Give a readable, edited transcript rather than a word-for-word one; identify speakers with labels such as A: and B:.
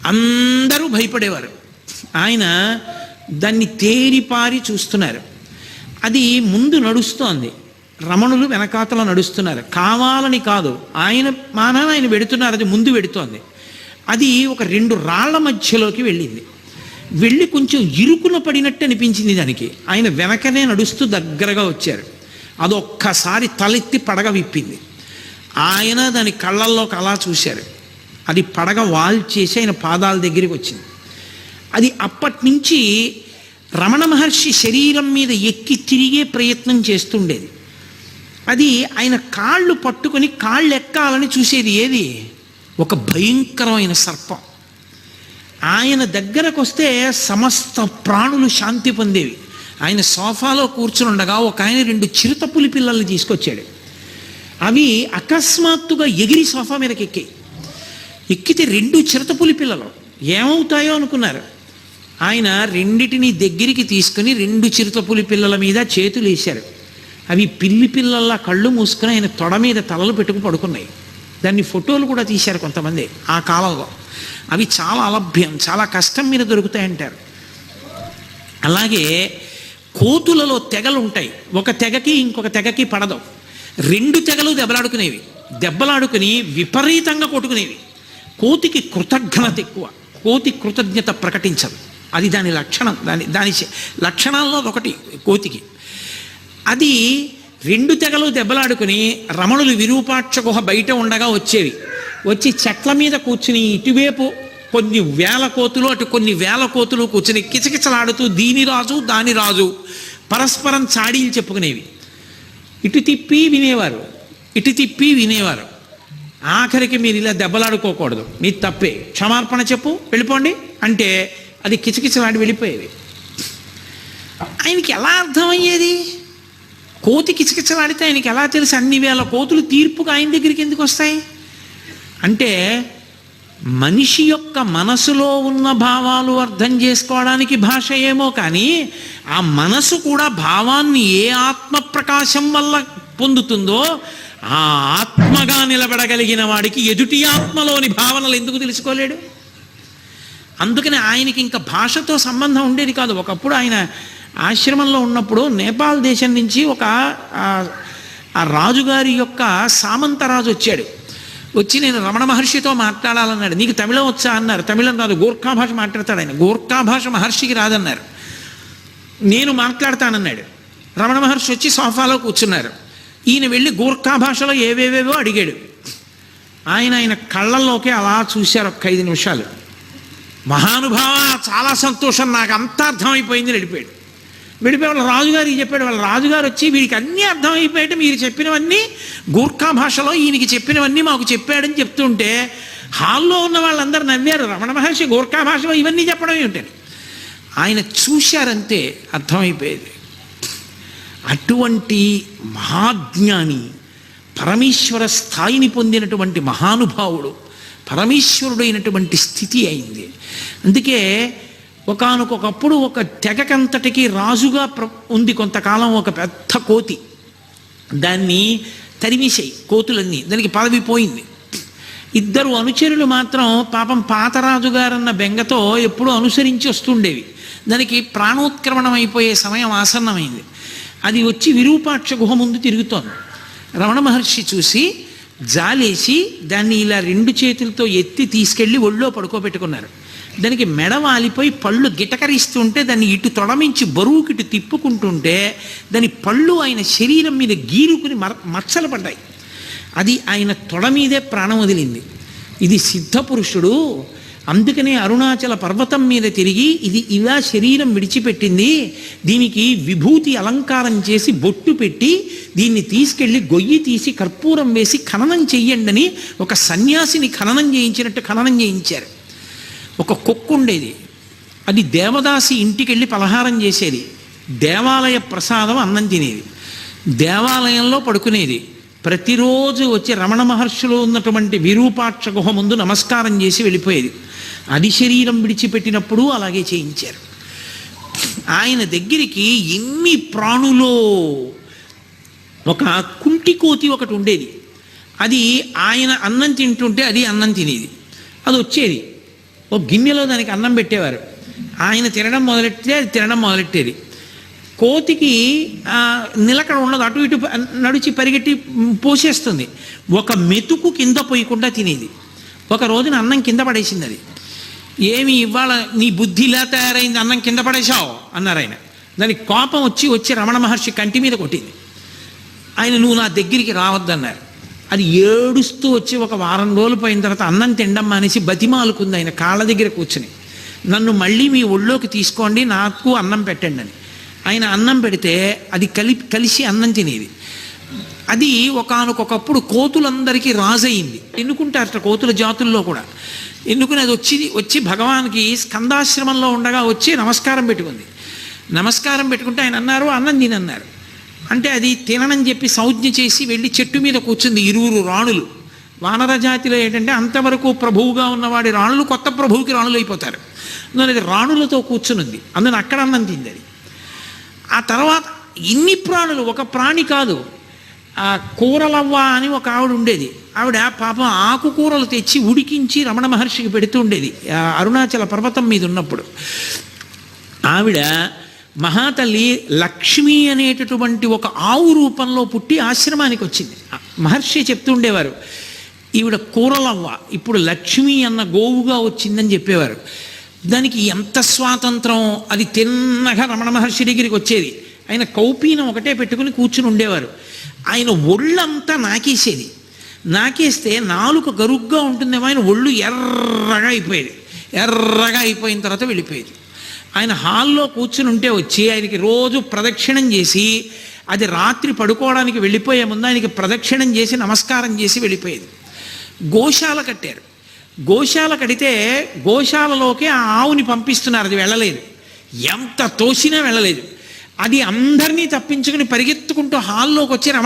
A: అందరూ భయపడేవారు. ఆయన దాన్ని తేరిపారి చూస్తున్నారు. అది ముందు నడుస్తోంది, రమణులు వెనకాతల నడుస్తున్నారు. కావాలని కాదు, ఆయన మానాన ఆయన వెడుతున్నారు, అది ముందు వెడుతోంది. అది ఒక రెండు రాళ్ల మధ్యలోకి వెళ్ళింది. వెళ్ళి కొంచెం ఇరుకున పడినట్టు అనిపించింది దానికి. ఆయన వెనకనే నడుస్తూ దగ్గరగా వచ్చారు. అదొక్కసారి తలెత్తి పడగ విప్పింది. ఆయన దాని కళ్ళల్లోకి అలా చూశారు. అది పడగ వాల్చేసి ఆయన పాదాల దగ్గరికి వచ్చింది. అది అప్పటి నుంచి రమణ మహర్షి శరీరం మీద ఎక్కి తిరిగే ప్రయత్నం చేస్తుండేది. అది ఆయన కాళ్ళు పట్టుకొని కాళ్ళు ఎక్కాలని చూసేది. ఏది? ఒక భయంకరమైన సర్పం. ఆయన దగ్గరకు వస్తే సమస్త ప్రాణులు శాంతి పొందేవి. ఆయన సోఫాలో కూర్చుని ఉండగా ఒక ఆయన 2 చిరుతపులి పిల్లల్ని తీసుకొచ్చాడు. అవి అకస్మాత్తుగా ఎగిరి సోఫా మీదకి ఎక్కితే 2 చిరుతపులి పిల్లలు ఏమవుతాయో అనుకున్నారు. ఆయన రెండిటిని దగ్గరికి తీసుకుని 2 చిరుతపులి పిల్లల మీద చేతులు వేశారు. అవి పిల్లి పిల్లల్లా కళ్ళు మూసుకుని ఆయన తొడ మీద తలలు పెట్టుకు పడుకున్నాయి. దాన్ని ఫోటోలు కూడా తీశారు కొంతమంది ఆ కాలంలో. అవి చాలా అలభ్యం, చాలా కష్టం మీద దొరుకుతాయంటారు. అలాగే కోతులలో తెగలు ఉంటాయి. ఒక తెగకి ఇంకొక తెగకి పడదు. 2 తెగలు దెబ్బలాడుకునేవి. దెబ్బలాడుకుని విపరీతంగా కొట్టుకునేవి. కోతికి కృతజ్ఞత ఎక్కువ. కోతి కృతజ్ఞత ప్రకటించదు. అది దాని లక్షణం. దాని లక్షణాల్లో ఒకటి కోతికి. అది 2 తెగలు దెబ్బలాడుకుని రమణులు విరూపాక్ష గుహ బయట ఉండగా వచ్చేవి. వచ్చి చెట్ల మీద కూర్చుని ఇటువైపు కొన్ని వేల కోతులు, అటు కొన్ని వేల కోతులు కూర్చుని కిచకిచలాడుతూ దీని రాజు దాని రాజు పరస్పరం చాడీలు చెప్పుకునేవి. ఇటు తిప్పి వినేవారు, ఇటు తిప్పి వినేవారు. ఆఖరికి మీరు ఇలా దెబ్బలాడుకోకూడదు, మీ తప్పే, క్షమార్పణ చెప్పు, వెళ్ళిపోండి అంటే అది కిచకిచలాడి వెళ్ళిపోయేవి. ఆయనకి ఎలా అర్థమయ్యేది? కోతి కిచకిచలాడితే ఆయనకి ఎలా తెలుసు అన్ని వేల కోతులు తీర్పుగా ఆయన దగ్గరికి ఎందుకు వస్తాయి? అంటే మనిషి యొక్క మనసులో ఉన్న భావాలు అర్థం చేసుకోవడానికి భాష ఏమో, కానీ ఆ మనసు కూడా భావాన్ని ఏ ఆత్మ ప్రకాశం వల్ల పొందుతుందో ఆ ఆత్మగా నిలబడగలిగిన వాడికి ఎదుటి ఆత్మలోని భావనలు ఎందుకు తెలుసుకోలేడు? అందుకని ఆయనకి ఇంకా భాషతో సంబంధం ఉండేది కాదు. ఒకప్పుడు ఆయన ఆశ్రమంలో ఉన్నప్పుడు నేపాల్ దేశం నుంచి ఒక ఆ రాజుగారి యొక్క సామంతరాజు వచ్చాడు. వచ్చి నేను రమణ మహర్షితో మాట్లాడాలన్నాడు. నీకు తమిళం వచ్చా అన్నారు. తమిళం రాదు, గోర్ఖా భాష మాట్లాడతాడు ఆయన. గోర్ఖా భాష మహర్షికి రాదన్నారు. నేను మాట్లాడతానన్నాడు. రమణ మహర్షి వచ్చి సోఫాలో కూర్చున్నారు. ఈయన వెళ్ళి గోర్ఖా భాషలో ఏవేవేవో అడిగాడు. ఆయన కళ్ళల్లోకి అలా చూశారు ఒక 5 నిమిషాలు. మహానుభావ, చాలా సంతోషం, నాకు అంతా అర్థమైపోయింది, వెళ్ళిపోయాడు. వాళ్ళ రాజుగారికి చెప్పాడు. వాళ్ళ రాజుగారు వచ్చి వీడికి అన్నీ అర్థమైపోయాడు, మీరు చెప్పినవన్నీ గూర్ఖా భాషలో ఈయనకి చెప్పినవన్నీ మాకు చెప్పాడని చెప్తుంటే హాల్లో ఉన్న వాళ్ళందరూ నవ్వారు. రమణ మహర్షి గూర్ఖా భాషలో ఇవన్నీ చెప్పడం ఏమిటని. ఆయన చూశారంతే అర్థమైపోయేది. అటువంటి మహాజ్ఞాని, పరమేశ్వర స్థాయిని పొందినటువంటి మహానుభావుడు, పరమేశ్వరుడైనటువంటి స్థితి అయింది. అందుకే ఒకానొకప్పుడు ఒక తెగకంతటికి రాజుగా ఉంది కొంతకాలం ఒక పెద్ద కోతి. దాన్ని తరిమేశాయి కోతులన్నీ, దానికి పదవి పోయింది. 2 అనుచరులు మాత్రం పాపం పాతరాజుగారన్న బెంగతో ఎప్పుడూ అనుసరించి వస్తుండేవి. దానికి ప్రాణోత్క్రమణం అయిపోయే సమయం ఆసన్నమైంది. అది వచ్చి విరూపాక్ష గుహ ముందు తిరుగుతోంది. రమణ మహర్షి చూసి జాలేసి దాన్ని ఇలా 2 చేతులతో ఎత్తి తీసుకెళ్ళి ఒళ్ళో పడుకోబెట్టుకున్నారు. దానికి మెడ వాలిపోయి పళ్ళు గిటకరిస్తుంటే దాన్ని ఇటు తొడమించి బరువుకిటు తిప్పుకుంటుంటే దాని పళ్ళు ఆయన శరీరం మీద గీరుకుని మచ్చలు పడ్డాయి. అది ఆయన తొడ మీదే ప్రాణం వదిలింది. ఇది సిద్ధపురుషుడు, అందుకనే అరుణాచల పర్వతం మీద తిరిగి ఇది ఇలా శరీరం విడిచిపెట్టింది, దీనికి విభూతి అలంకారం చేసి బొట్టు పెట్టి దీన్ని తీసుకెళ్ళి గొయ్యి తీసి కర్పూరం వేసి ఖననం చెయ్యండి అని ఒక సన్యాసిని ఖననం చేయించినట్టు ఖననం చేయించారు. ఒక కుక్క ఉండేది, అది దేవదాసి ఇంటికి వెళ్ళి పలహారం చేసేది. దేవాలయ ప్రసాదం అన్నం తినేది, దేవాలయంలో పడుకునేది. ప్రతిరోజు వచ్చి రమణ మహర్షులు ఉన్నటువంటి విరూపాక్ష గుహ ముందు నమస్కారం చేసి వెళ్ళిపోయేది. అది శరీరం విడిచిపెట్టినప్పుడు అలాగే చేయించారు. ఆయన దగ్గరికి ఎన్ని ప్రాణులో ఒక కుంటి కోతి ఒకటి ఉండేది. అది ఆయన అన్నం తింటుంటే అది అన్నం తినేది. అది వచ్చేది, ఓ గిన్నెలో దానికి అన్నం పెట్టేవారు. ఆయన తినడం మొదలెట్టే అది తినడం మొదలెట్టేది. కోతికి నిలకడ ఉండదు, అటు ఇటు నడిచి పరిగెట్టి పోసేస్తుంది. ఒక మెతుకు కింద పోయకుండా తినేది. ఒక రోజున అన్నం కింద పడేసింది. అది ఏమి ఇవాళ నీ బుద్ధి ఇలా తయారైంది, అన్నం కింద పడేశావు అన్నారు ఆయన. దానికి కోపం వచ్చి రమణ మహర్షి కంటి మీద కొట్టింది. ఆయన నువ్వు నా దగ్గరికి రావద్దన్నారు. అది ఏడుస్తూ వచ్చి ఒక వారం రోజులు పోయిన తర్వాత అన్నం తినడం మానేసి బతిమాలుకుంది ఆయన కాళ్ళ దగ్గర కూర్చుని, నన్ను మళ్ళీ మీ ఒళ్ళోకి తీసుకోండి, నాకు అన్నం పెట్టండి అని. ఆయన అన్నం పెడితే అది కలిసి అన్నం తినేది. అది ఒకానొకప్పుడు కోతులందరికీ రాజయింది. ఎన్నుకుంటారట కోతుల జాతుల్లో కూడా. ఎన్నుకుని అది వచ్చి భగవాన్కి స్కందాశ్రమంలో ఉండగా వచ్చి నమస్కారం పెట్టుకుంది. నమస్కారం పెట్టుకుంటే ఆయన అన్నారు అన్నం తినన్నారు. అంటే అది తిననని చెప్పి సంజ్ఞ చేసి వెళ్ళి చెట్టు మీద కూర్చుంది. 20 రాణులు. వానర జాతిలో ఏంటంటే అంతవరకు ప్రభువుగా ఉన్నవాడి రాణులు కొత్త ప్రభువుకి రాణులు అయిపోతారు. అందులో అది రాణులతో కూర్చునుంది. అందులో అక్కడ అన్నం తింది అది. ఆ తర్వాత ఇన్ని ప్రాణులు, ఒక ప్రాణి కాదు. ఆ కూరలవ్వ అని ఒక ఆవిడ ఉండేది. ఆవిడ పాపం ఆకుకూరలు తెచ్చి ఉడికించి రమణ మహర్షికి పెడుతూ ఉండేది అరుణాచల పర్వతం మీద ఉన్నప్పుడు. ఆవిడ మహాతల్లి లక్ష్మి అనేటటువంటి ఒక ఆవు రూపంలో పుట్టి ఆశ్రమానికి వచ్చింది. మహర్షి చెప్తూ ఉండేవారు, ఈవిడ కూరలవ్వ ఇప్పుడు లక్ష్మి అన్న గోవుగా వచ్చిందని చెప్పేవారు. దానికి ఎంత స్వాతంత్రం, అది తిన్నగా రమణ మహర్షి దగ్గరికి వచ్చేది. ఆయన కౌపీనం ఒకటే పెట్టుకుని కూర్చుని ఉండేవారు. ఆయన ఒళ్ళంతా నాకేసేది. నాకేస్తే నాలుక గరుగ్గా ఉంటుందేమో, ఆయన ఒళ్ళు ఎర్రగా అయిపోయేది. ఎర్రగా అయిపోయిన తర్వాత వెళ్ళిపోయేది. ఆయన హాల్లో కూర్చుని ఉంటే వచ్చి ఆయనకి రోజు ప్రదక్షిణం చేసి, అది రాత్రి పడుకోవడానికి వెళ్ళిపోయే ముందు ఆయనకి ప్రదక్షిణం చేసి నమస్కారం చేసి వెళ్ళిపోయేది. గోశాల కట్టారు. గోశాల కడితే గోశాలలోకి ఆ ఆవుని పంపిస్తున్నారు. అది వెళ్ళలేదు. ఎంత తోసినా వెళ్ళలేదు. అది అందరినీ తప్పించుకుని పరిగెత్తుకుంటూ హాల్లోకి వచ్చి